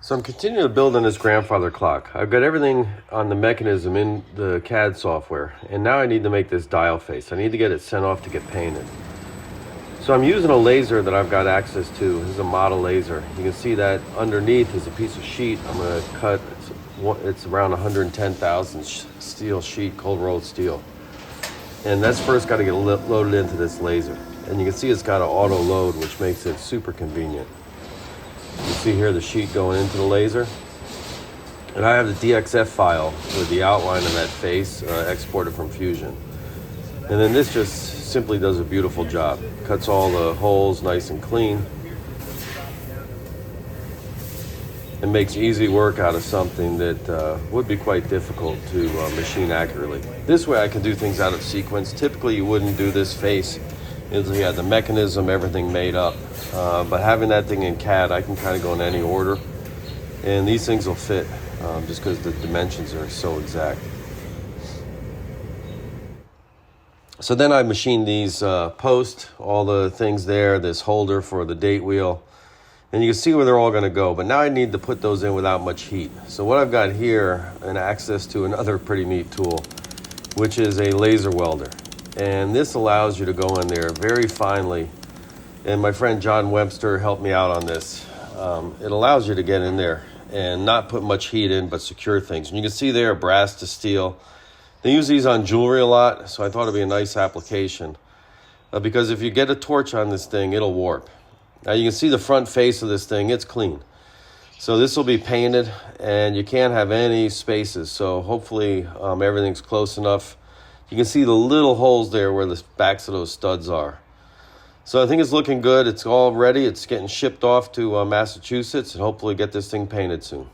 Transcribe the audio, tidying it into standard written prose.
So I'm continuing to build on this grandfather clock. I've got everything on the mechanism in the CAD software, and now I need to make this dial face. I need to get it sent off to get painted. So I'm using a laser that I've got access to. This is a model laser. You can see that underneath is a piece of sheet I'm going to cut. It's around 110,000 steel sheet, cold rolled steel. And that's first got to get loaded into this laser. And you can see it's got an auto load, which makes it super convenient. You see here the sheet going into the laser. And I have the DXF file with the outline of that face exported from Fusion. And then this just simply does a beautiful job. Cuts all the holes nice and clean. And makes easy work out of something that would be quite difficult to machine accurately. This way I can do things out of sequence. Typically you wouldn't do this face until you had the mechanism, everything made up. But having that thing in CAD, I can kind of go in any order. And these things will fit just because the dimensions are so exact. So then I machined these posts, all the things there, this holder for the date wheel. And you can see where they're all going to go. But now I need to put those in without much heat. So what I've got here, and access to another pretty neat tool, which is a laser welder. And this allows you to go in there very finely. And my friend John Webster helped me out on this. It allows you to get in there and not put much heat in, but secure things. And you can see there, brass to steel. They use these on jewelry a lot, so I thought it'd be a nice application. Because if you get a torch on this thing, it'll warp. Now you can see the front face of this thing, it's clean. So this will be painted, and you can't have any spaces. So hopefully everything's close enough. You can see the little holes there where the backs of those studs are. So I think it's looking good. It's all ready. It's getting shipped off to Massachusetts, and hopefully get this thing painted soon.